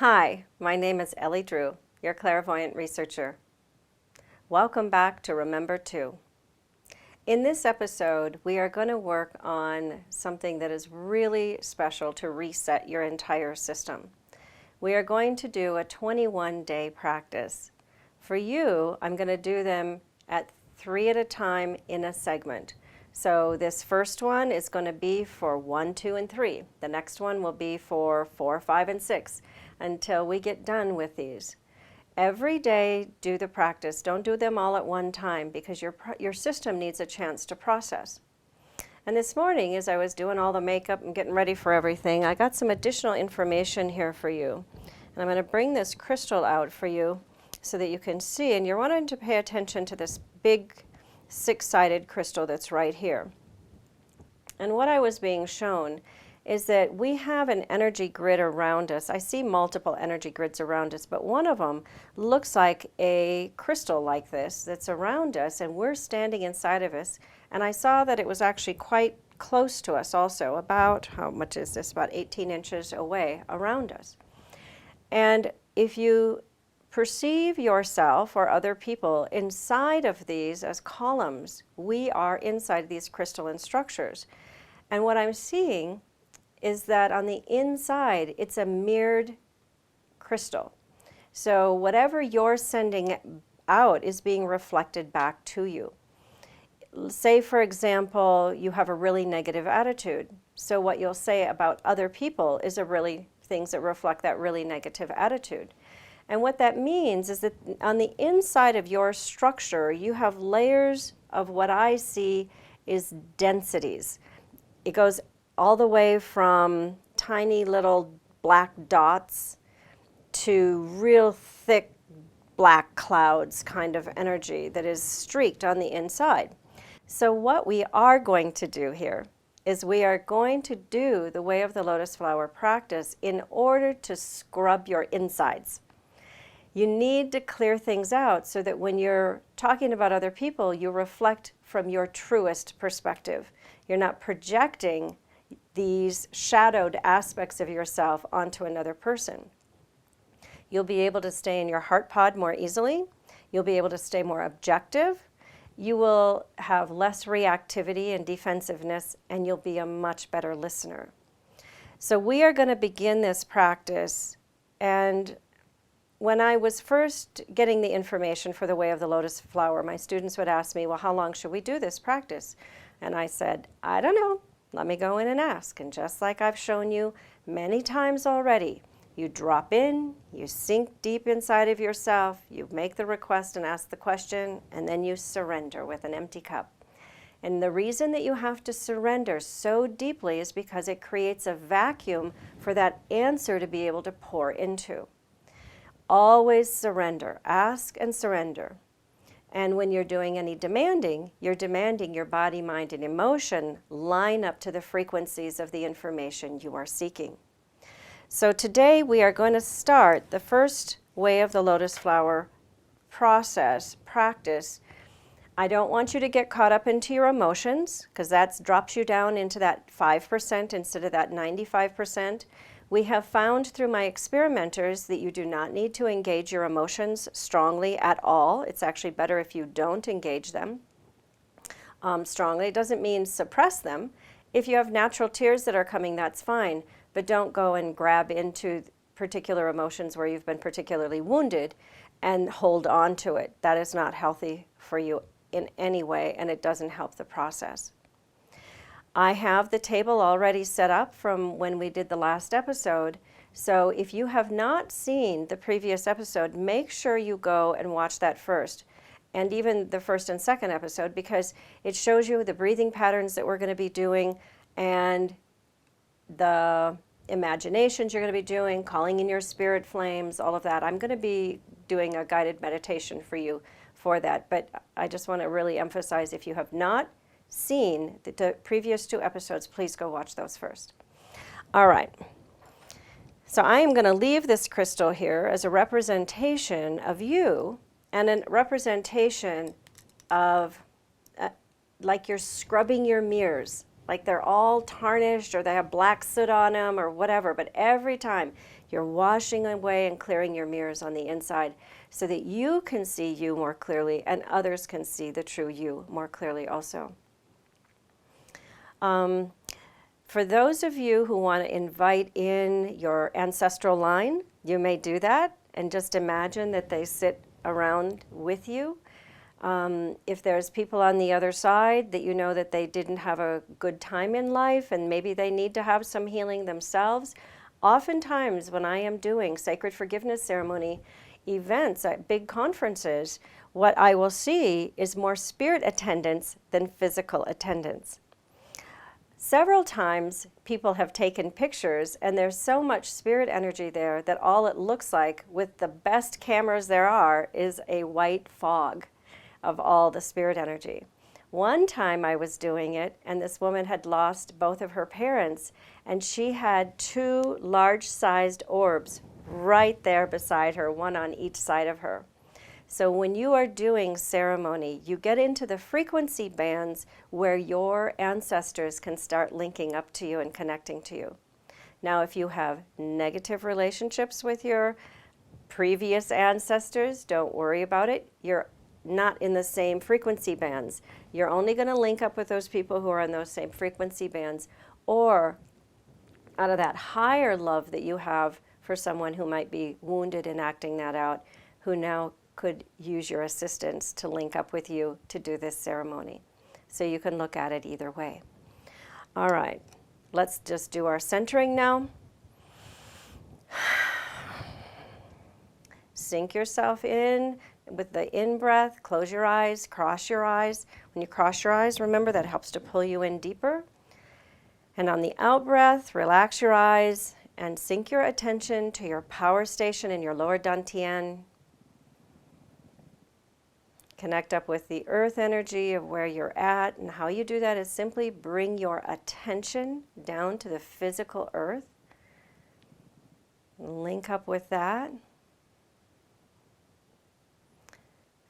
Hi, my name is Ellie Drew, your clairvoyant researcher. Welcome back to Remember To. In this episode, we are going to work on something that is really special to reset your entire system. We are going to do a 21-day practice. For you, I'm going to do them at 3 at a time in a segment. So this first one is going to be for 1, 2, and 3. The next one will be for 4, 5, and 6 until we get done with these. Every day, do the practice. Don't do them all at one time because your system needs a chance to process. And this morning, as I was doing all the makeup and getting ready for everything, I got some additional information here for you. And I'm going to bring this crystal out for you so that you can see. And you're wanting to pay attention to this big 6-sided crystal that's right here. And what I was being shown is that we have an energy grid around us. I see multiple energy grids around us, but one of them looks like a crystal like this that's around us, and we're standing inside of us. And I saw that it was actually quite close to us also, about, how much is this, about 18 inches away around us. And if you perceive yourself or other people inside of these as columns, we are inside these crystalline structures. And what I'm seeing is that on the inside, it's a mirrored crystal. So whatever you're sending out is being reflected back to you. Say, for example, you have a really negative attitude. So what you'll say about other people is things that reflect that really negative attitude. And what that means is that on the inside of your structure, you have layers of what I see is densities. It goes all the way from tiny little black dots to real thick black clouds kind of energy that is streaked on the inside. So what we are going to do here is we are going to do the Way of the Lotus Flower practice in order to scrub your insides. You need to clear things out so that when you're talking about other people, you reflect from your truest perspective. You're not projecting these shadowed aspects of yourself onto another person. You'll be able to stay in your heart pod more easily. You'll be able to stay more objective. You will have less reactivity and defensiveness, and you'll be a much better listener. So we are going to begin this practice, and when I was first getting the information for the Way of the Lotus Flower, my students would ask me, well, how long should we do this practice? And I said, I don't know. Let me go in and ask. And just like I've shown you many times already, you drop in, you sink deep inside of yourself, you make the request and ask the question, and then you surrender with an empty cup. And the reason that you have to surrender so deeply is because it creates a vacuum for that answer to be able to pour into. Always surrender. Ask and surrender. And when you're doing any demanding, you're demanding your body, mind, and emotion line up to the frequencies of the information you are seeking. So today we are going to start the first Way of the Lotus Flower practice. I don't want you to get caught up into your emotions because that drops you down into that 5% instead of that 95%. We have found through my experimenters that you do not need to engage your emotions strongly at all. It's actually better if you don't engage them strongly. It doesn't mean suppress them. If you have natural tears that are coming, that's fine. But don't go and grab into particular emotions where you've been particularly wounded and hold on to it. That is not healthy for you in any way, and it doesn't help the process. I have the table already set up from when we did the last episode. So if you have not seen the previous episode, make sure you go and watch that first. And even the first and second episode, because it shows you the breathing patterns that we're going to be doing and the imaginations you're going to be doing, calling in your spirit flames, all of that. I'm going to be doing a guided meditation for you for that. But I just want to really emphasize, if you have not seen the previous 2 episodes, please go watch those first. All right. So I am going to leave this crystal here as a representation of you and a representation of like you're scrubbing your mirrors, like they're all tarnished or they have black soot on them or whatever. But every time You're washing away and clearing your mirrors on the inside so that you can see you more clearly and others can see the true you more clearly also. For those of you who want to invite in your ancestral line, you may do that and just imagine that they sit around with you. If there's people on the other side that you know that they didn't have a good time in life and maybe they need to have some healing themselves, oftentimes when I am doing sacred forgiveness ceremony events at big conferences, what I will see is more spirit attendance than physical attendance. Several times people have taken pictures and there's so much spirit energy there that all it looks like with the best cameras there are is a white fog of all the spirit energy. One time I was doing it and this woman had lost both of her parents and she had 2 large-sized orbs right there beside her, one on each side of her. So when you are doing ceremony, you get into the frequency bands where your ancestors can start linking up to you and connecting to you. Now, if you have negative relationships with your previous ancestors, don't worry about it. You're not in the same frequency bands. You're only going to link up with those people who are in those same frequency bands, or out of that higher love that you have for someone who might be wounded and acting that out, who now could use your assistance to link up with you to do this ceremony. So you can look at it either way. All right, let's just do our centering now. Sink yourself in with the in-breath. Close your eyes, cross your eyes. When you cross your eyes, remember that helps to pull you in deeper. And on the out-breath, relax your eyes and sink your attention to your power station in your lower dantian. Connect up with the earth energy of where you're at, and how you do that is simply bring your attention down to the physical earth. Link up with that.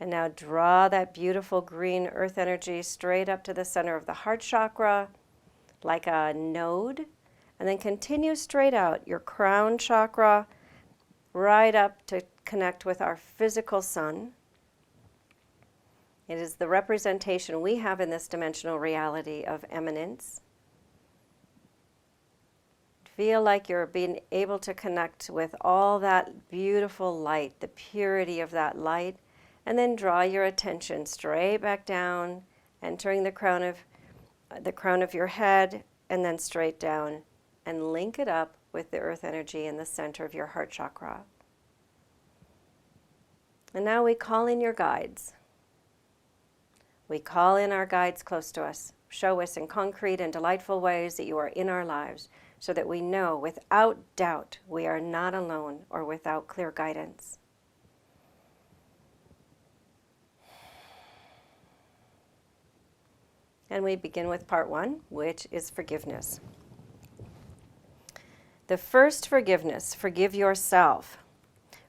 And now draw that beautiful green earth energy straight up to the center of the heart chakra, like a node, and then continue straight out your crown chakra, right up to connect with our physical sun. It is the representation we have in this dimensional reality of eminence. Feel like you're being able to connect with all that beautiful light, the purity of that light, and then draw your attention straight back down, entering the crown of your head, and then straight down, and link it up with the earth energy in the center of your heart chakra. And now we call in your guides. We call in our guides close to us. Show us in concrete and delightful ways that you are in our lives, so that we know without doubt we are not alone or without clear guidance. And we begin with part 1, which is forgiveness. The first forgiveness, forgive yourself.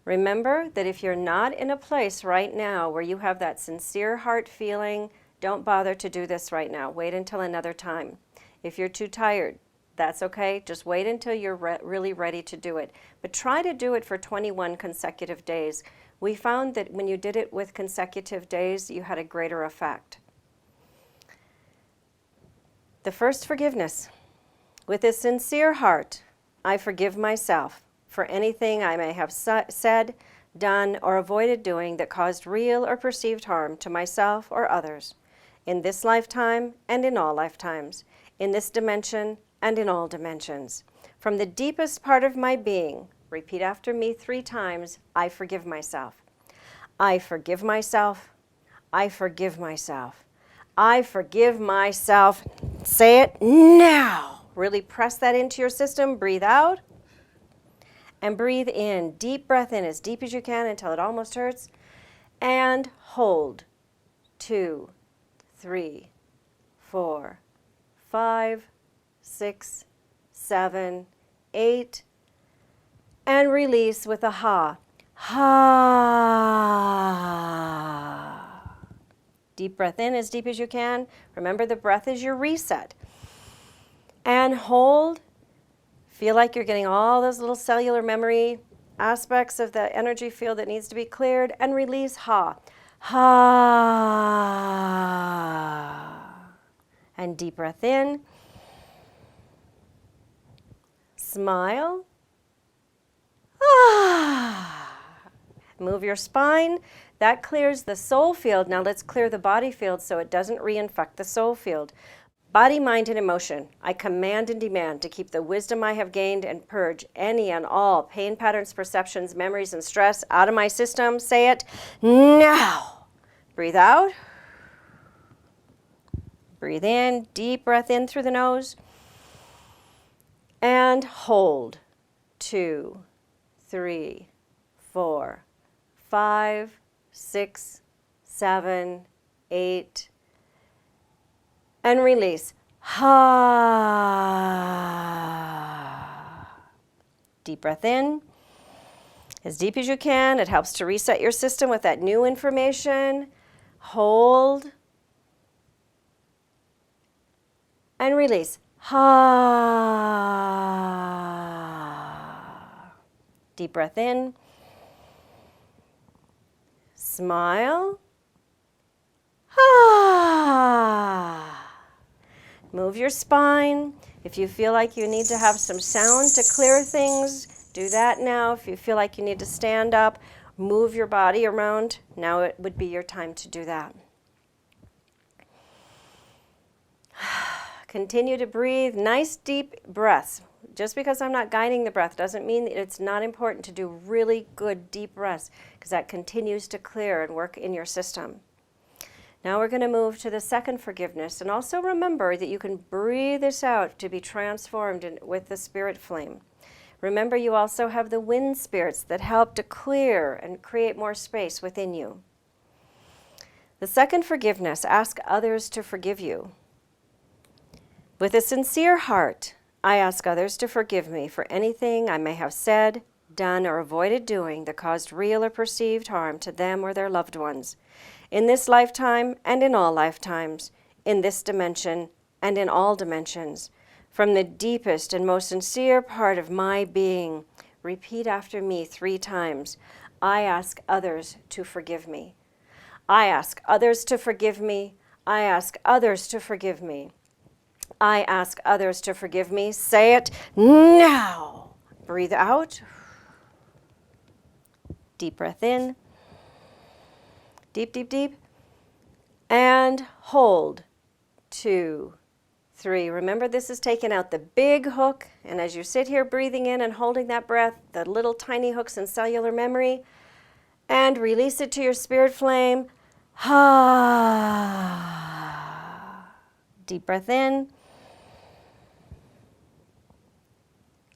Remember that if you're not in a place right now where you have that sincere heart feeling, don't bother to do this right now. Wait until another time. If you're too tired, that's okay. Just wait until you're really ready to do it. But try to do it for 21 consecutive days. We found that when you did it with consecutive days, you had a greater effect. The first forgiveness. With a sincere heart, I forgive myself for anything I may have said, done, or avoided doing that caused real or perceived harm to myself or others, in this lifetime and in all lifetimes, in this dimension and in all dimensions. From the deepest part of my being, repeat after me 3 times, I forgive myself. I forgive myself. I forgive myself. I forgive myself. Say it now. Really press that into your system. Breathe out. And breathe in. Deep breath in as deep as you can until it almost hurts. And hold. 2, 3, 4, 5, 6, 7, 8. And release with a ha. Ha. Deep breath in as deep as you can. Remember, the breath is your reset. And hold. Feel like you're getting all those little cellular memory aspects of the energy field that needs to be cleared, and release ha. Ha. And deep breath in. Smile. Ah. Move your spine. That clears the soul field. Now let's clear the body field so it doesn't reinfect the soul field. Body, mind, and emotion. I command and demand to keep the wisdom I have gained and purge any and all pain patterns, perceptions, memories, and stress out of my system. Say it now. Breathe out. Breathe in. Deep breath in through the nose. And hold. 2, 3, 4, 5, 6, 7, 8, and release. Ha. Deep breath in. As deep as you can. It helps to reset your system with that new information. Hold. And release. Ha. Deep breath in. Smile. Ha. Move your spine. If you feel like you need to have some sound to clear things, do that now. If you feel like you need to stand up, move your body around, now it would be your time to do that. Continue to breathe. Nice deep breaths. Just because I'm not guiding the breath doesn't mean that it's not important to do really good deep breaths, because that continues to clear and work in your system. Now we're going to move to the second forgiveness, and also remember that you can breathe this out to be transformed with the spirit flame. Remember, you also have the wind spirits that help to clear and create more space within you. The second forgiveness, ask others to forgive you. With a sincere heart, I ask others to forgive me for anything I may have said, done, or avoided doing that caused real or perceived harm to them or their loved ones, in this lifetime and in all lifetimes, in this dimension and in all dimensions. From the deepest and most sincere part of my being, repeat after me 3 times. I ask others to forgive me. I ask others to forgive me. I ask others to forgive me. I ask others to forgive me. Say it now. Breathe out. Deep breath in. Deep, deep, deep. And hold. 2, 3. Remember, this is taking out the big hook. And as you sit here breathing in and holding that breath, the little tiny hooks in cellular memory, and release it to your spirit flame. Ha. Deep breath in.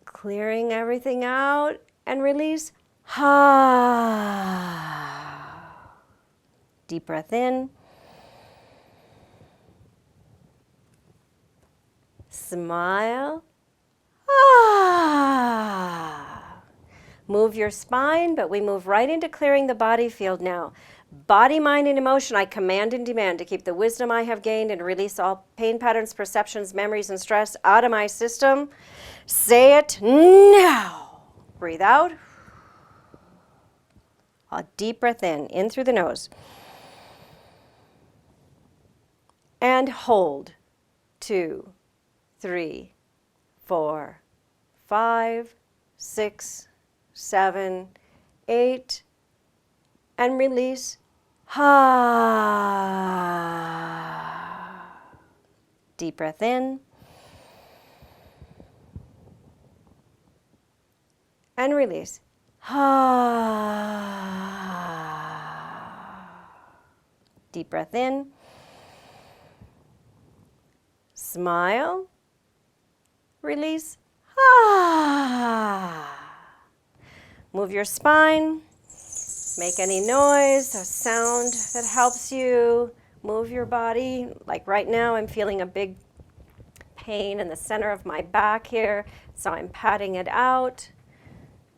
Clearing everything out and release. Ha. Deep breath in. Smile. Ah. Move your spine, but we move right into clearing the body field now. Body, mind, and emotion, I command and demand to keep the wisdom I have gained and release all pain patterns, perceptions, memories, and stress out of my system. Say it now. Breathe out. A deep breath in through the nose. And hold. 2, 3, 4, 5, 6, 7, 8, and release. Ha. Deep breath in. And release. Ha. Deep breath in. Smile. Release. Ha. Move your spine. Make any noise, a sound that helps you. Move your body. Like right now, I'm feeling a big pain in the center of my back here, so I'm patting it out.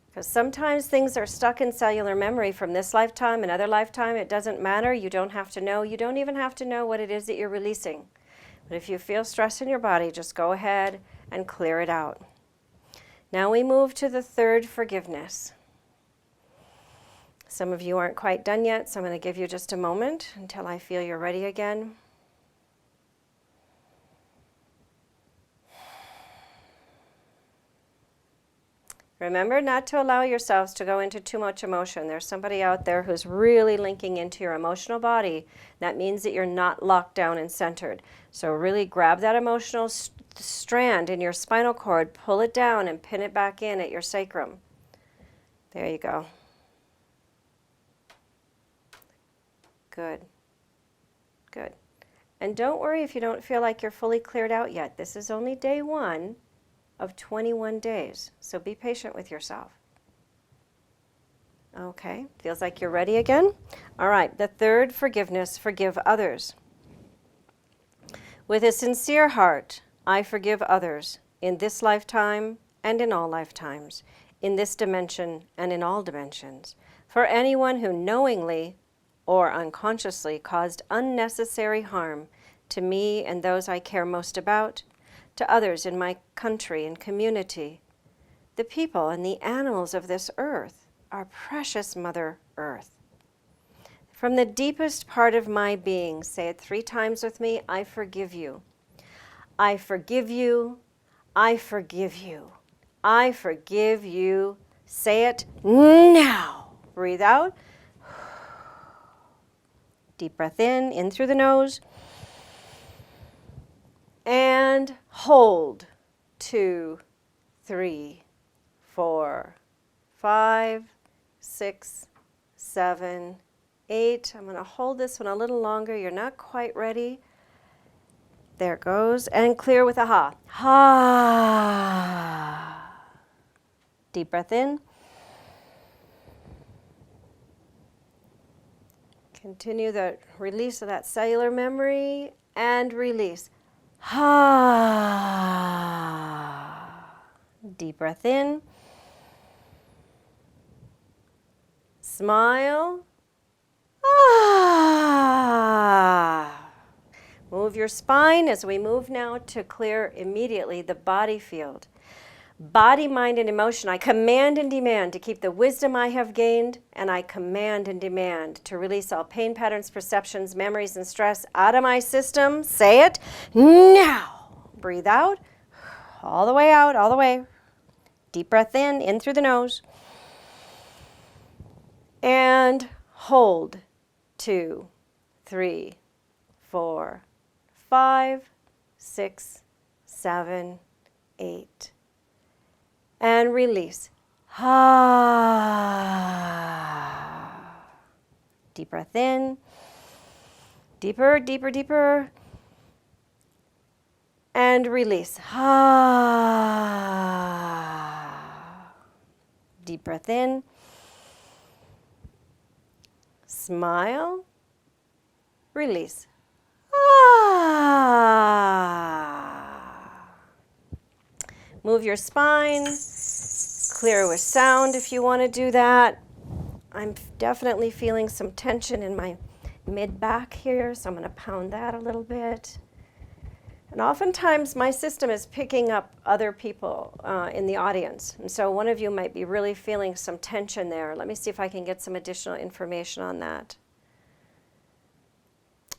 Because sometimes things are stuck in cellular memory from this lifetime, another lifetime. It doesn't matter. You don't have to know. You don't even have to know what it is that you're releasing. But if you feel stress in your body, just go ahead and clear it out. Now we move to the third forgiveness. Some of you aren't quite done yet, so I'm going to give you just a moment until I feel you're ready again. Remember not to allow yourselves to go into too much emotion. There's somebody out there who's really linking into your emotional body. That means that you're not locked down and centered. So really grab that emotional strand in your spinal cord, pull it down and pin it back in at your sacrum. There you go. Good. Good. And don't worry if you don't feel like you're fully cleared out yet. This is only day 1 of 21 days. So be patient with yourself. Okay, feels like you're ready again? All right, the third forgiveness, forgive others. With a sincere heart, I forgive others in this lifetime and in all lifetimes, in this dimension and in all dimensions, for anyone who knowingly or unconsciously caused unnecessary harm to me and those I care most about, to others in my country and community. The people and the animals of this earth, our precious Mother Earth. From the deepest part of my being, say it 3 times with me, I forgive you. I forgive you. I forgive you. I forgive you. Say it now. Breathe out. Deep breath in through the nose. And hold. 2, 3, 4, 5, 6, 7, 8. I'm going to hold this one a little longer. You're not quite ready. There it goes. And clear with a ha. Ha. Deep breath in. Continue the release of that cellular memory and release. Ha. Deep breath in. Smile. Ah. Move your spine as we move now to clear immediately the body field. Body, mind, and emotion, I command and demand to keep the wisdom I have gained, and I command and demand to release all pain patterns, perceptions, memories, and stress out of my system. Say it now. Breathe out, all the way out, all the way. Deep breath in through the nose. And hold. 2, 3, 4, 5, 6, 7, 8. And release. Ha. Deep breath in. Deeper, deeper, deeper. And release. Ha. Deep breath in. Smile. Release. Ah. Move your spine. Clear with sound if you want to do that. I'm definitely feeling some tension in my mid-back here, so I'm going to pound that a little bit. And oftentimes my system is picking up other people in the audience. And so one of you might be really feeling some tension there. Let me see if I can get some additional information on that.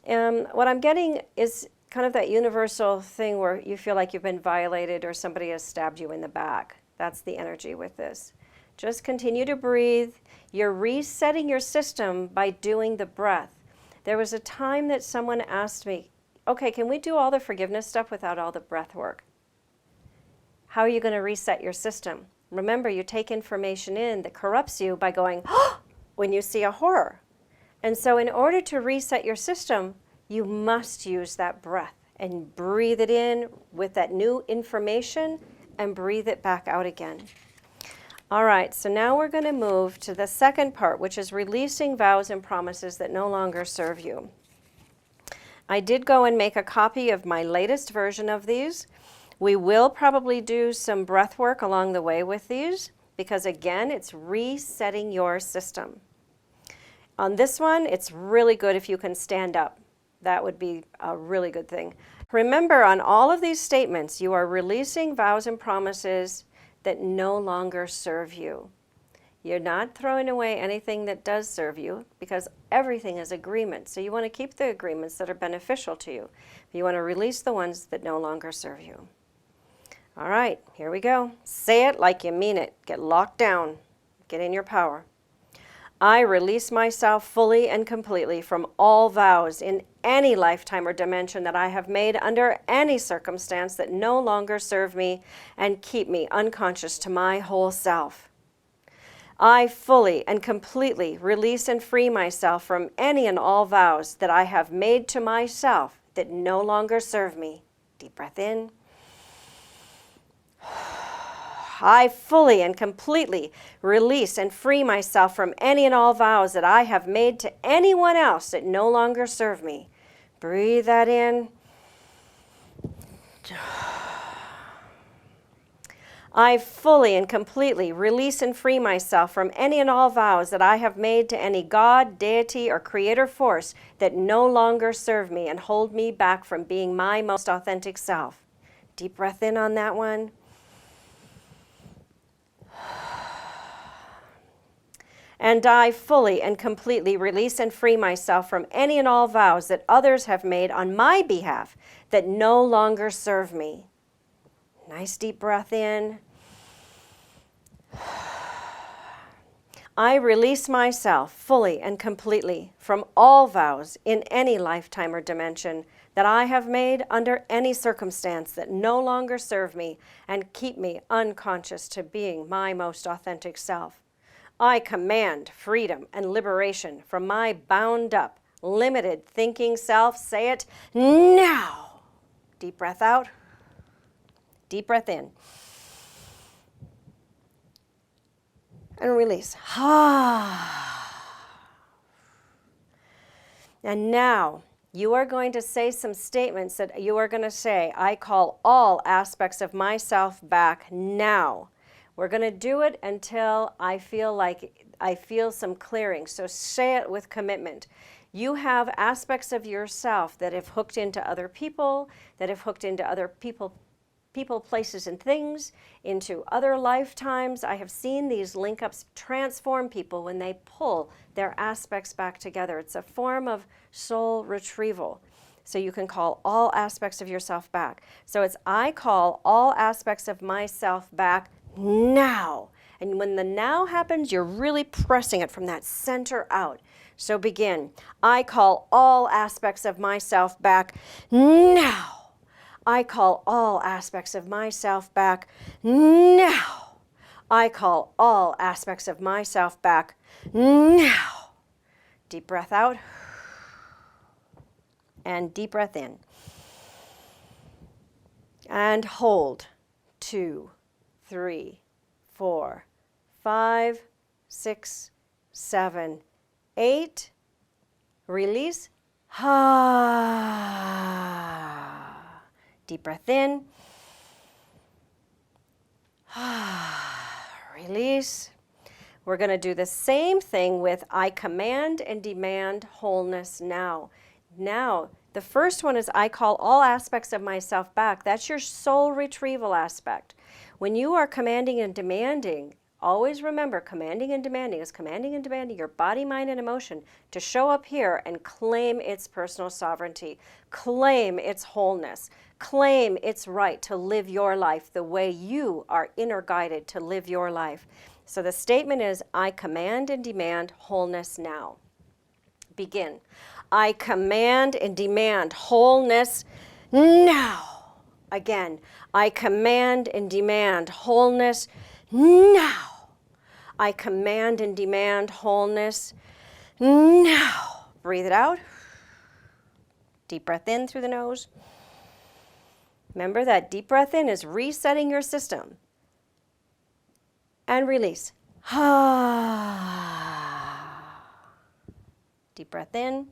What I'm getting is kind of that universal thing where you feel like you've been violated or somebody has stabbed you in the back. That's the energy with this. Just continue to breathe. You're resetting your system by doing the breath. There was a time that someone asked me, okay, can we do all the forgiveness stuff without all the breath work? How are you going to reset your system? Remember, you take information in that corrupts you by going, oh, when you see a horror. And so in order to reset your system, you must use that breath and breathe it in with that new information and breathe it back out again. All right, so now we're going to move to the second part, which is releasing vows and promises that no longer serve you. I did go and make a copy of my latest version of these. We will probably do some breath work along the way with these because, again, it's resetting your system. On this one, it's really good if you can stand up. That would be a really good thing. Remember, on all of these statements, you are releasing vows and promises that no longer serve you. You're not throwing away anything that does serve you, because everything is agreement. So you want to keep the agreements that are beneficial to you. You want to release the ones that no longer serve you. All right, here we go. Say it like you mean it. Get locked down. Get in your power. I release myself fully and completely from all vows in any lifetime or dimension that I have made under any circumstance that no longer serve me and keep me unconscious to my whole self. I fully and completely release and free myself from any and all vows that I have made to myself that no longer serve me. Deep breath in. I fully and completely release and free myself from any and all vows that I have made to anyone else that no longer serve me. Breathe that in. I fully and completely release and free myself from any and all vows that I have made to any God, deity, or creator force that no longer serve me and hold me back from being my most authentic self. Deep breath in on that one. And I fully and completely release and free myself from any and all vows that others have made on my behalf that no longer serve me. Nice deep breath in. I release myself fully and completely from all vows in any lifetime or dimension that I have made under any circumstance that no longer serve me and keep me unconscious to being my most authentic self. I command freedom and liberation from my bound up, limited thinking self. Say it now. Deep breath out. Deep breath in. And release. And now you are going to say some statements that you are going to say, I call all aspects of myself back now. We're going to do it until I feel some clearing. So say it with commitment. You have aspects of yourself that have hooked into other people, that have hooked into other people, places, and things, into other lifetimes. I have seen these link-ups transform people when they pull their aspects back together. It's a form of soul retrieval. So you can call all aspects of yourself back. So it's, I call all aspects of myself back now. And when the now happens, you're really pressing it from that center out. So begin. I call all aspects of myself back now. I call all aspects of myself back now. I call all aspects of myself back now. Deep breath out. And deep breath in. And hold. 2, 3, 4, 5, 6, 7, 8. Release. Deep breath in. Release. We're going to do the same thing with I command and demand wholeness now. Now, the first one is I call all aspects of myself back. That's your soul retrieval aspect. When you are commanding and demanding, always remember commanding and demanding is commanding and demanding your body, mind, and emotion to show up here and claim its personal sovereignty, claim its wholeness, claim its right to live your life the way you are inner guided to live your life. So the statement is, I command and demand wholeness now. Begin. I command and demand wholeness now. Again, I command and demand wholeness now. I command and demand wholeness now. Breathe it out. Deep breath in through the nose. Remember that deep breath in is resetting your system. And release. Deep breath in.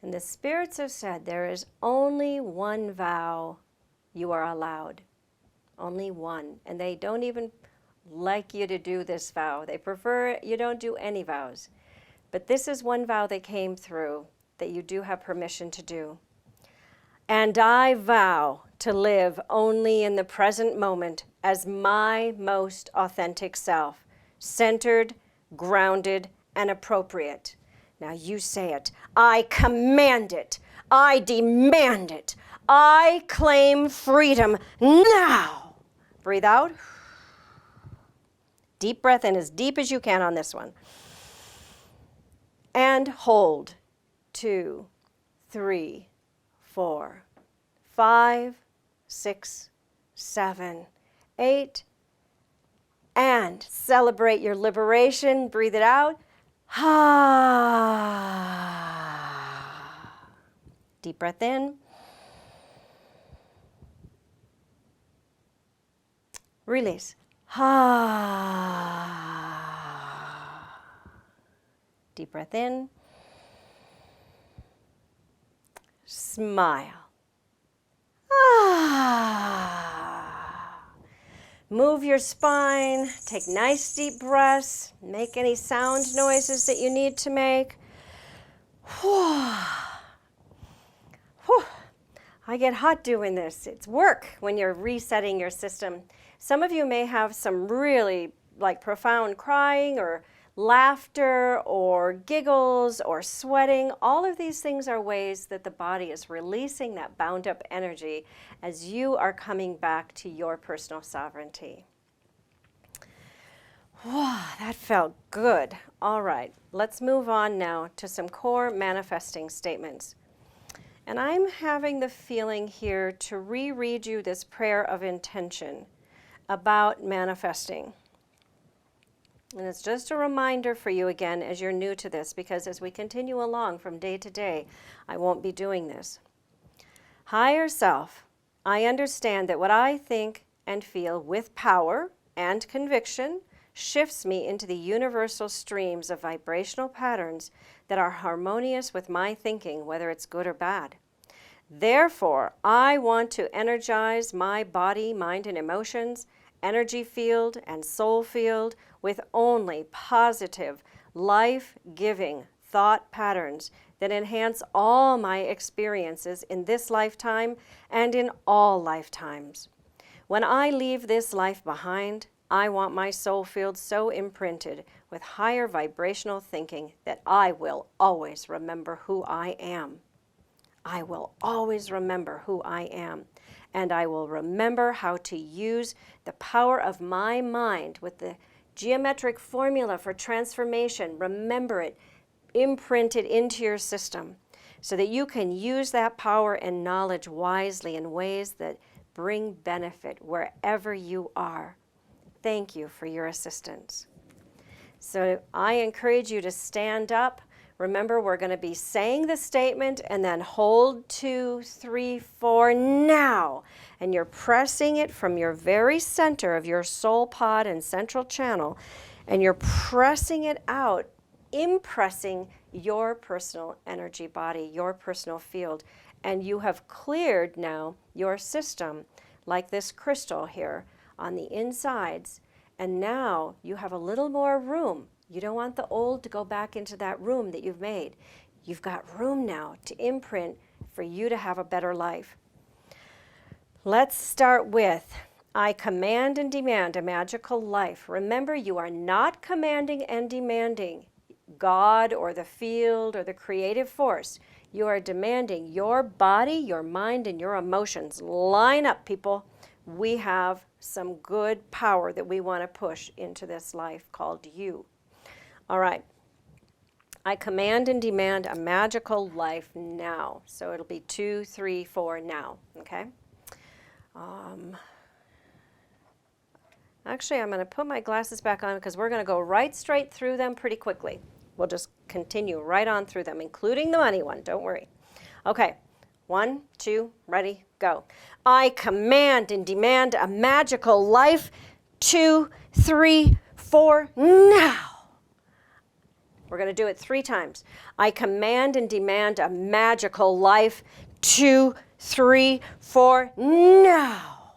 And the spirits have said there is only one vow you are allowed. Only one. And they don't even like you to do this vow. They prefer you don't do any vows. But this is one vow that came through that you do have permission to do. And I vow to live only in the present moment as my most authentic self, centered, grounded, and appropriate. Now you say it. I command it. I demand it. I claim freedom now. Breathe out. Deep breath in as deep as you can on this one. And hold. 2, 3, 4, 5, 6, 7, 8. And celebrate your liberation. Breathe it out. Deep breath in. Release. Deep breath in. Smile. Move your spine. Take nice deep breaths. Make any sound noises that you need to make. I get hot doing this. It's work when you're resetting your system. Some of you may have some really profound crying or laughter or giggles or sweating. All of these things are ways that the body is releasing that bound up energy as you are coming back to your personal sovereignty. That felt good. All right, let's move on now to some core manifesting statements. And I'm having the feeling here to reread you this prayer of intention about manifesting. And it's just a reminder for you again as you're new to this, because as we continue along from day to day, I won't be doing this. Higher self, I understand that what I think and feel with power and conviction shifts me into the universal streams of vibrational patterns that are harmonious with my thinking, whether it's good or bad. Therefore, I want to energize my body, mind, and emotions, energy field, and soul field with only positive, life-giving thought patterns that enhance all my experiences in this lifetime and in all lifetimes. When I leave this life behind, I want my soul field so imprinted with higher vibrational thinking that I will always remember who I am. I will always remember who I am. And I will remember how to use the power of my mind with the geometric formula for transformation. Remember it, imprint it into your system so that you can use that power and knowledge wisely in ways that bring benefit wherever you are. Thank you for your assistance. So I encourage you to stand up. Remember, we're going to be saying the statement and then hold 2, 3, 4 now. And you're pressing it from your very center of your soul pod and central channel. And you're pressing it out, impressing your personal energy body, your personal field. And you have cleared now your system, like this crystal here on the insides. And now you have a little more room. You don't want the old to go back into that room that you've made. You've got room now to imprint for you to have a better life. Let's start with, I command and demand a magical life. Remember, you are not commanding and demanding God or the field or the creative force. You are demanding your body, your mind, and your emotions. Line up, people. We have some good power that we want to push into this life called you. All right. I command and demand a magical life now. So it'll be 2, 3, 4 now. Okay. Actually, I'm going to put my glasses back on because we're going to go right straight through them pretty quickly. We'll just continue right on through them, including the money one. Don't worry. Okay. 1, 2, ready, go. I command and demand a magical life. 2, 3, 4 now. We're going to do it 3 times. I command and demand a magical life. 2, 3, 4 now.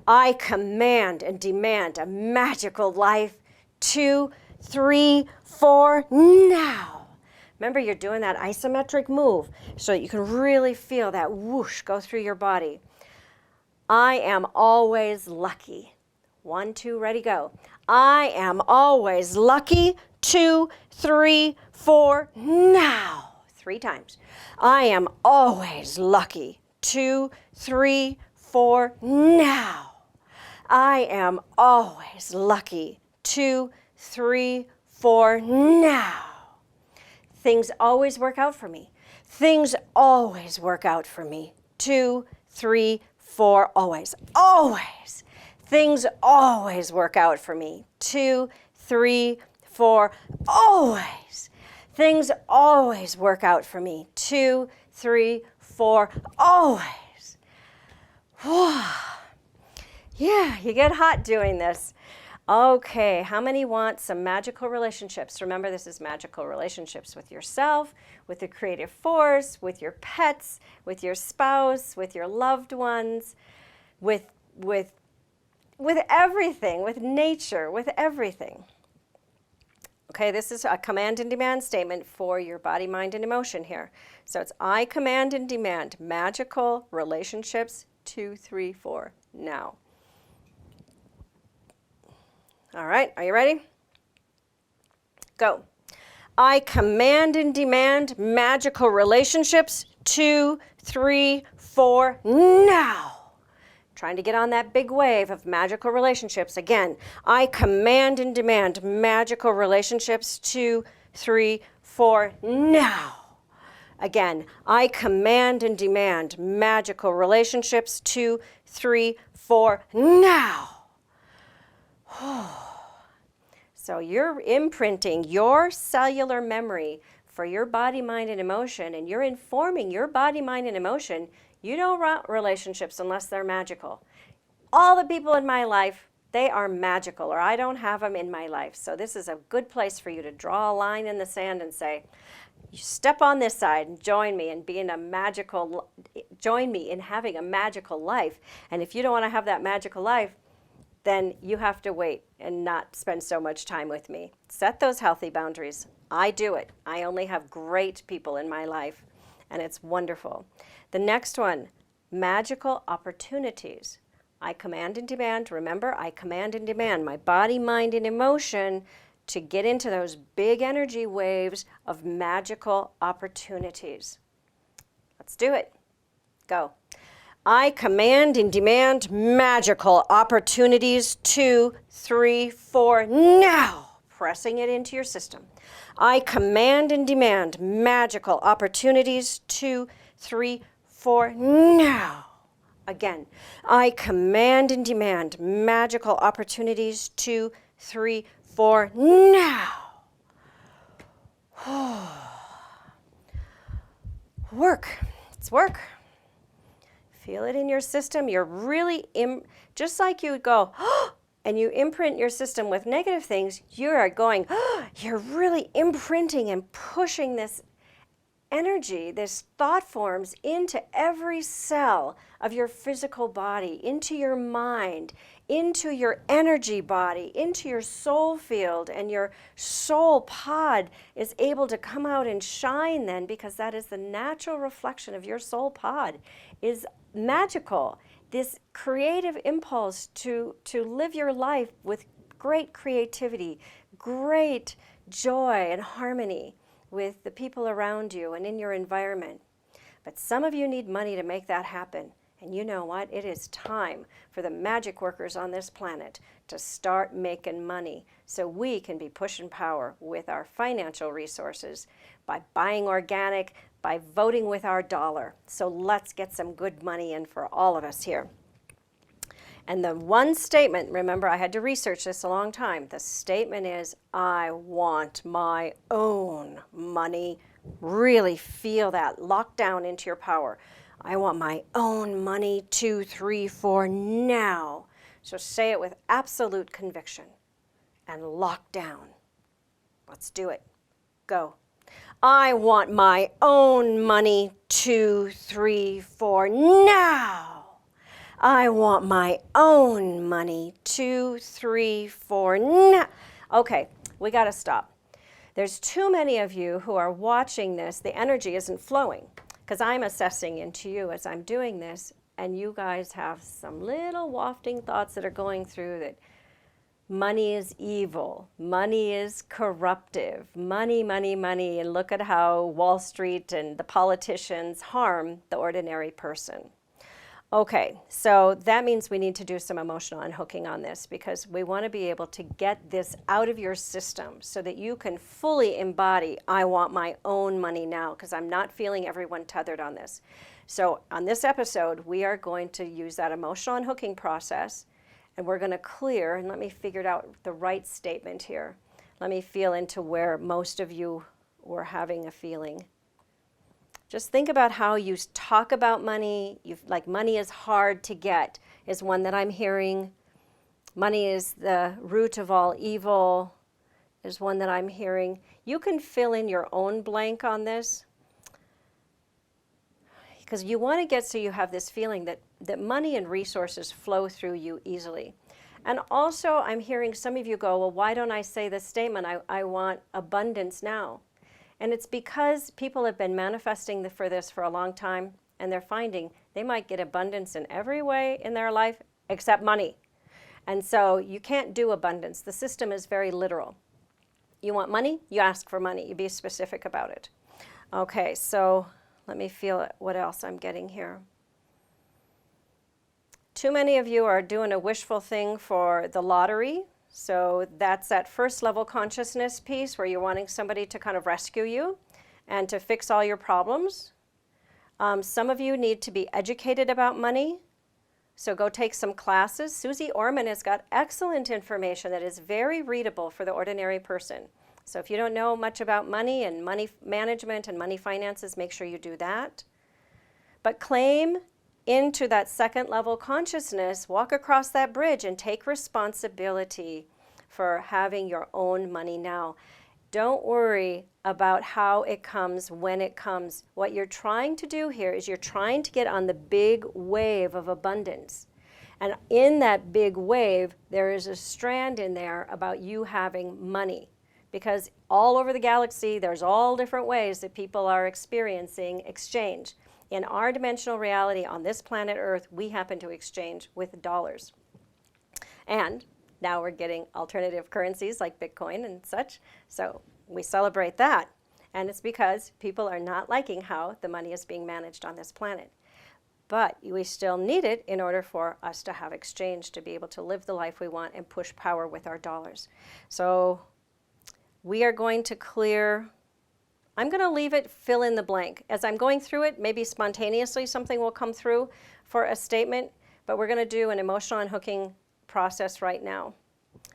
I command and demand a magical life. 2, 3, 4 now. Remember, you're doing that isometric move so that you can really feel that whoosh go through your body. I am always lucky. 1, 2, ready, go. I am always lucky. 2, 3, 4, now. 3 times. I am always lucky. 2, 3, 4, now. I am always lucky. 2, 3, 4, now. Things always work out for me. Things always work out for me. 2, 3, 4, always. Always. Things always work out for me. 2, 3, 4, always. Things always work out for me. 2, 3, 4, always. Yeah, you get hot doing this. Okay, how many want some magical relationships? Remember, this is magical relationships with yourself, with the creative force, with your pets, with your spouse, with your loved ones, with everything, with nature, with everything. Okay, this is a command and demand statement for your body, mind, and emotion here. So it's I command and demand magical relationships 2, 3, 4 now. All right, are you ready? Go. I command and demand magical relationships 2, 3, 4 now. Trying to get on that big wave of magical relationships. Again, I command and demand magical relationships 2, 3, 4 now. Again, I command and demand magical relationships 2, 3, 4 now. So you're imprinting your cellular memory for your body, mind, and emotion, and you're informing your body, mind, and emotion. You don't want relationships unless they're magical. All the people in my life, they are magical, or I don't have them in my life. So this is a good place for you to draw a line in the sand and say, you step on this side and join me in being join me in having a magical life. And if you don't want to have that magical life, then you have to wait and not spend so much time with me. Set those healthy boundaries. I do it. I only have great people in my life, and it's wonderful. The next one, magical opportunities. I command and demand. Remember, I command and demand my body, mind, and emotion to get into those big energy waves of magical opportunities. Let's do it. Go. I command and demand magical opportunities 2, 3, 4 now. Pressing it into your system. I command and demand magical opportunities 2, 3, 4 now. Again, I command and demand magical opportunities 2, 3, 4 now. Work. It's work. Feel it in your system. You're really, just like you would go, and you imprint your system with negative things, you are going, you're really imprinting and pushing this energy, this thought forms into every cell of your physical body, into your mind, into your energy body, into your soul field, and your soul pod is able to come out and shine then, because that is the natural reflection of your soul pod, is magical. This creative impulse to live your life with great creativity, great joy and harmony with the people around you and in your environment. But some of you need money to make that happen. And you know what? It is time for the magic workers on this planet to start making money so we can be pushing power with our financial resources by buying organic, by voting with our dollar. So let's get some good money in for all of us here. And the one statement, remember I had to research this a long time, the statement is, I want my own money. Really feel that, lock down into your power. I want my own money 2, 3, 4 now. So say it with absolute conviction and lock down. Let's do it. Go. I want my own money 2, 3, 4 now. I want my own money 2, 3, 4 now. Okay, we got to stop. There's too many of you who are watching this. The energy isn't flowing because I'm assessing into you as I'm doing this, and you guys have some little wafting thoughts that are going through that money is evil, money is corruptive, money, money, money, and look at how Wall Street and the politicians harm the ordinary person. Okay, so that means we need to do some emotional unhooking on this because we want to be able to get this out of your system so that you can fully embody, I want my own money now, because I'm not feeling everyone tethered on this. So on this episode, we are going to use that emotional unhooking process, and we're going to clear, and let me figure out the right statement here. Let me feel into where most of you were having a feeling. Just think about how you talk about money. Like money is hard to get is one that I'm hearing. Money is the root of all evil is one that I'm hearing. You can fill in your own blank on this because you want to get so you have this feeling that money and resources flow through you easily. And also I'm hearing some of you go, well, why don't I say this statement? I want abundance now. And it's because people have been manifesting for this for a long time, and they're finding they might get abundance in every way in their life except money. And so you can't do abundance. The system is very literal. You want money? You ask for money. You be specific about it. Okay, so let me feel what else I'm getting here. Too many of you are doing a wishful thing for the lottery. So that's that first level consciousness piece where you're wanting somebody to kind of rescue you and to fix all your problems. Some of you need to be educated about money. So go take some classes. Susie Orman has got excellent information that is very readable for the ordinary person. So if you don't know much about money and money management and money finances, make sure you do that. But claim into that second level consciousness, walk across that bridge and take responsibility for having your own money now. Don't worry about how it comes, when it comes. What you're trying to do here is you're trying to get on the big wave of abundance. And in that big wave, there is a strand in there about you having money. Because all over the galaxy, there's all different ways that people are experiencing exchange. In our dimensional reality on this planet Earth, we happen to exchange with dollars. And now we're getting alternative currencies like Bitcoin and such. So we celebrate that. And it's because people are not liking how the money is being managed on this planet. But we still need it in order for us to have exchange, to be able to live the life we want and push power with our dollars. So we are going to clear. I'm going to leave it fill in the blank. As I'm going through it, maybe spontaneously something will come through for a statement, but we're going to do an emotional unhooking process right now.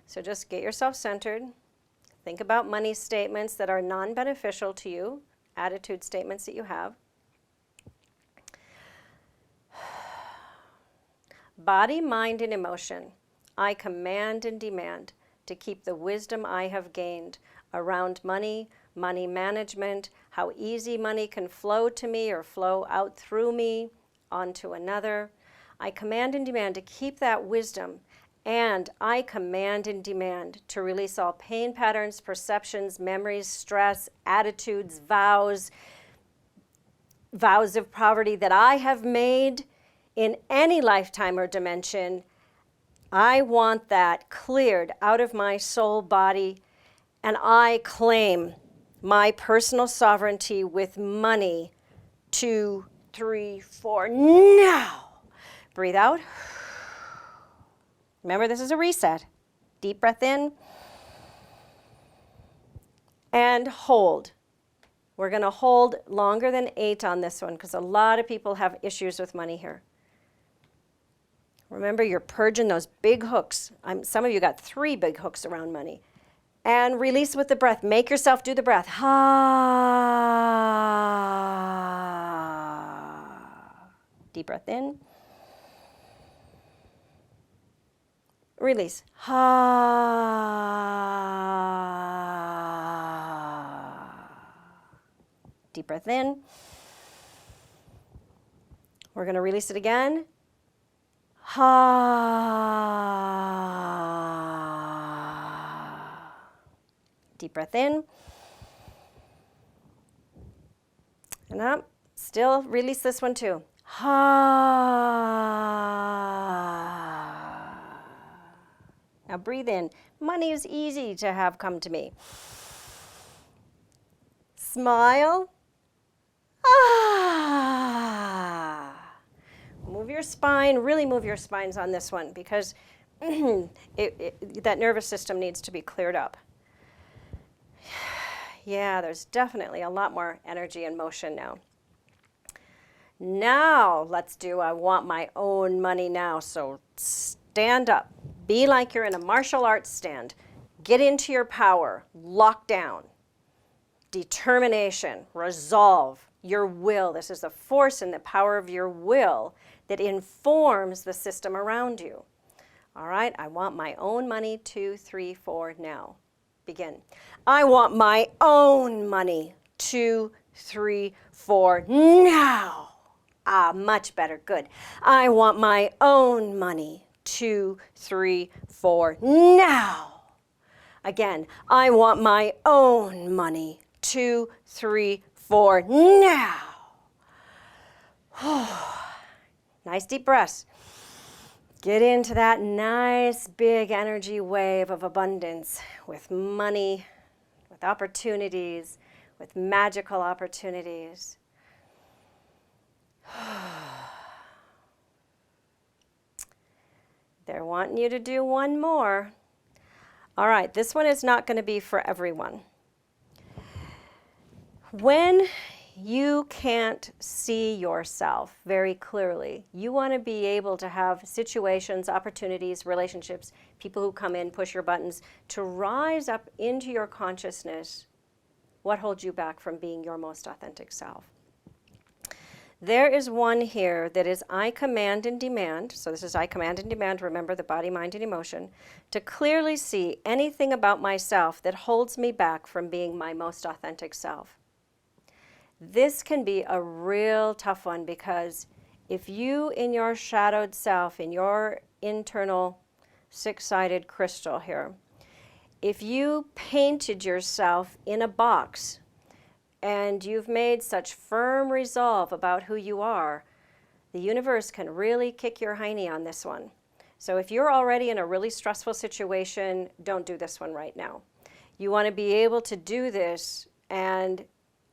So just get yourself centered. Think about money statements that are non-beneficial to you, attitude statements that you have. Body, mind, and emotion. I command and demand to keep the wisdom I have gained around money, money management, how easy money can flow to me or flow out through me onto another. I command and demand to keep that wisdom, and I command and demand to release all pain patterns, perceptions, memories, stress, attitudes, vows of poverty that I have made in any lifetime or dimension. I want that cleared out of my soul body, and I claim my personal sovereignty with money. 2, 3, 4, now. Breathe out. Remember, this is a reset. Deep breath in. And hold. We're going to hold longer than 8 on this one because a lot of people have issues with money here. Remember, you're purging those big hooks. Some of you got 3 big hooks around money. And release with the breath. Make yourself do the breath. Ha. Deep breath in. Release. Ha. Deep breath in. We're going to release it again. Ha. Deep breath in. And up. Still release this one too. Ha. Now breathe in. Money is easy to have come to me. Smile. Ah. Move your spine. Really move your spines on this one because that nervous system needs to be cleared up. Yeah, there's definitely a lot more energy and motion now. Now let's do I want my own money now. So stand up. Be like you're in a martial arts stand. Get into your power. Lock down. Determination. Resolve. Your will. This is the force and the power of your will that informs the system around you. All right, I want my own money. 2, 3, 4, now. Begin. I want my own money. 2, 3, 4, now. Ah, much better. Good. I want my own money. 2, 3, 4, now. Again, I want my own money. 2, 3, 4, now. Nice deep breaths. Get into that nice big energy wave of abundance with money, with opportunities, with magical opportunities. They're wanting you to do one more. All right, this one is not going to be for everyone. When you can't see yourself very clearly, you want to be able to have situations, opportunities, relationships, people who come in, push your buttons, to rise up into your consciousness. What holds you back from being your most authentic self? There is one here that is I command and demand. So this is I command and demand. Remember the body, mind, and emotion. To clearly see anything about myself that holds me back from being my most authentic self. This can be a real tough one because if you in your shadowed self, in your internal six-sided crystal here, if you painted yourself in a box and you've made such firm resolve about who you are, the universe can really kick your hiney on this one. So if you're already in a really stressful situation, don't do this one right now. You want to be able to do this and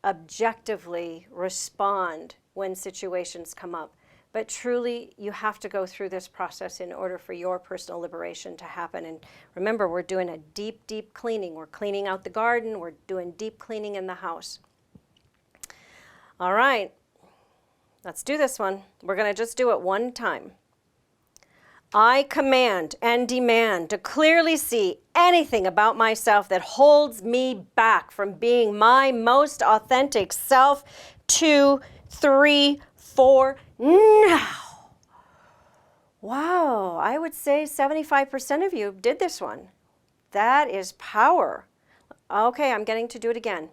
objectively respond when situations come up. But truly, you have to go through this process in order for your personal liberation to happen. And remember, we're doing a deep, deep cleaning. We're cleaning out the garden. We're doing deep cleaning in the house. All right, let's do this one. We're going to just do it one time. I command and demand to clearly see anything about myself that holds me back from being my most authentic self. 2, 3, 4, now. Wow, I would say 75% of you did this one. That is power. Okay, I'm getting to do it again.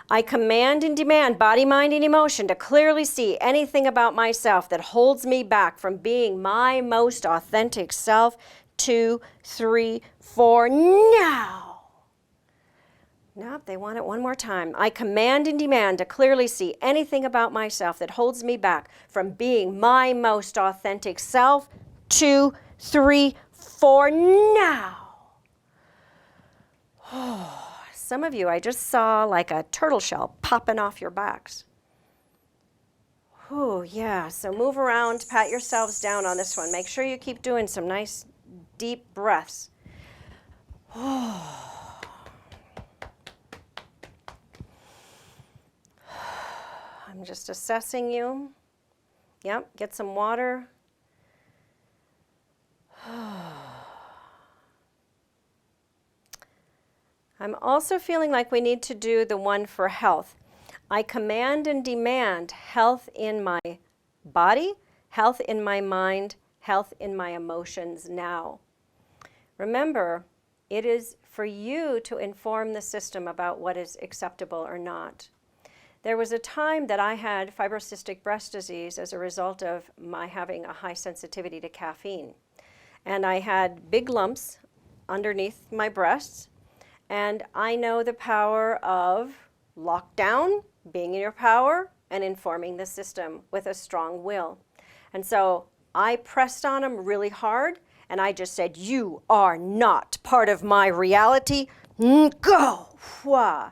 I command and demand body, mind, and emotion to clearly see anything about myself that holds me back from being my most authentic self. 2, 3, 4, now. Nope, they want it one more time. I command and demand to clearly see anything about myself that holds me back from being my most authentic self. 2, 3, 4, now. Some of you, I just saw like a turtle shell popping off your backs. Oh, yeah. So move around, pat yourselves down on this one. Make sure you keep doing some nice deep breaths. I'm just assessing you. Yep, get some water. I'm also feeling like we need to do the one for health. I command and demand health in my body, health in my mind, health in my emotions now. Remember, it is for you to inform the system about what is acceptable or not. There was a time that I had fibrocystic breast disease as a result of my having a high sensitivity to caffeine. And I had big lumps underneath my breasts. And I know the power of lockdown, being in your power, and informing the system with a strong will. And so I pressed on them really hard, and I just said, you are not part of my reality. Go! Wah.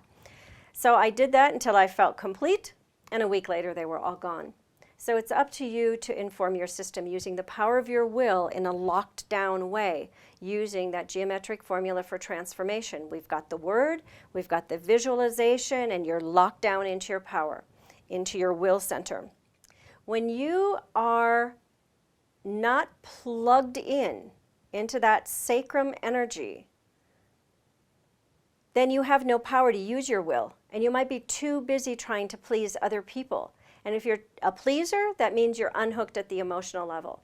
So I did that until I felt complete, and a week later they were all gone. So it's up to you to inform your system using the power of your will in a locked down way, using that geometric formula for transformation. We've got the word, we've got the visualization, and you're locked down into your power, into your will center. When you are not plugged in into that sacrum energy, then you have no power to use your will, and you might be too busy trying to please other people. And if you're a pleaser, that means you're unhooked at the emotional level.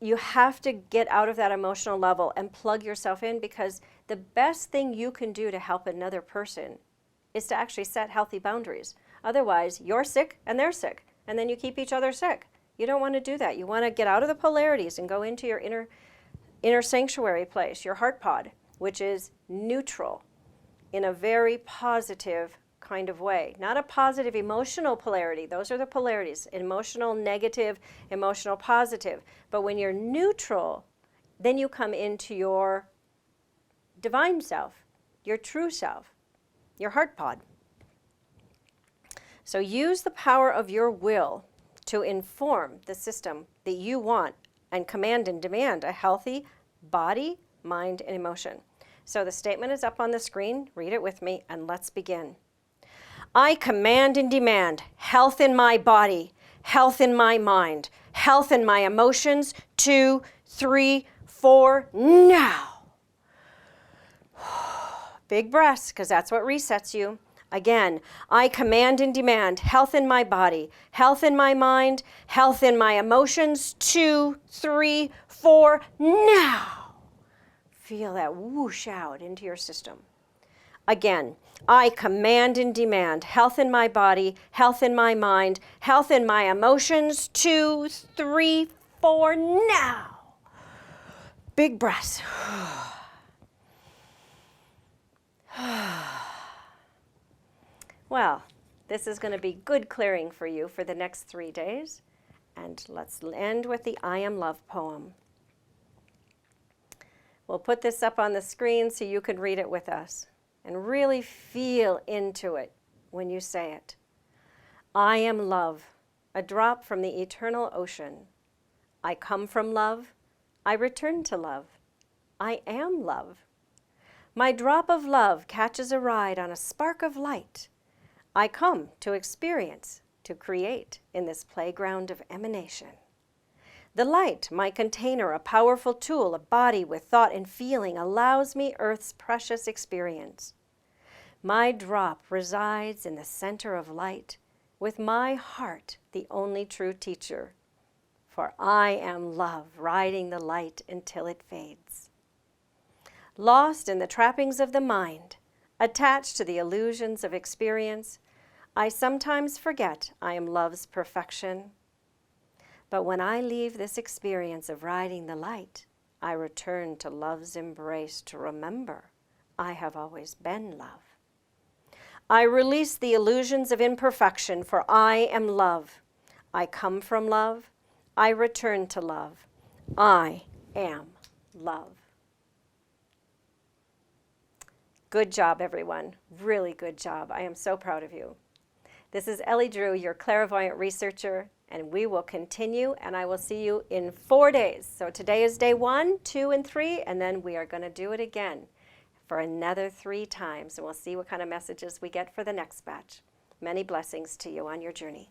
You have to get out of that emotional level and plug yourself in, because the best thing you can do to help another person is to actually set healthy boundaries. Otherwise, you're sick and they're sick, and then you keep each other sick. You don't want to do that. You want to get out of the polarities and go into your inner sanctuary place, your heart pod, which is neutral in a very positive kind of way. Not a positive emotional polarity. Those are the polarities. Emotional, negative, emotional, positive. But when you're neutral, then you come into your divine self, your true self, your heart pod. So use the power of your will to inform the system that you want and command and demand a healthy body, mind, and emotion. So the statement is up on the screen. Read it with me, and let's begin. I command and demand health in my body, health in my mind, health in my emotions. 2, 3, 4, now. Big breaths, because that's what resets you. Again, I command and demand health in my body, health in my mind, health in my emotions. 2, 3, 4, now. Feel that whoosh out into your system. Again, I command and demand health in my body, health in my mind, health in my emotions. 2, 3, 4, now. Big breaths. Well, this is going to be good clearing for you for the next 3 days. And let's end with the I Am Love poem. We'll put this up on the screen so you can read it with us and really feel into it when you say it. I am love, a drop from the eternal ocean. I come from love, I return to love. I am love. My drop of love catches a ride on a spark of light. I come to experience, to create in this playground of emanation. The light, my container, a powerful tool, a body with thought and feeling, allows me Earth's precious experience. My drop resides in the center of light, with my heart the only true teacher. For I am love, riding the light until it fades. Lost in the trappings of the mind, attached to the illusions of experience, I sometimes forget I am love's perfection. But when I leave this experience of riding the light, I return to love's embrace to remember I have always been love. I release the illusions of imperfection, for I am love. I come from love. I return to love. I am love. Good job, everyone. Really good job. I am so proud of you. This is Ellie Drew, your clairvoyant researcher, and we will continue, and I will see you in 4 days. So today is day 1, 2, and 3, and then we are going to do it again for another 3 times, and we'll see what kind of messages we get for the next batch. Many blessings to you on your journey.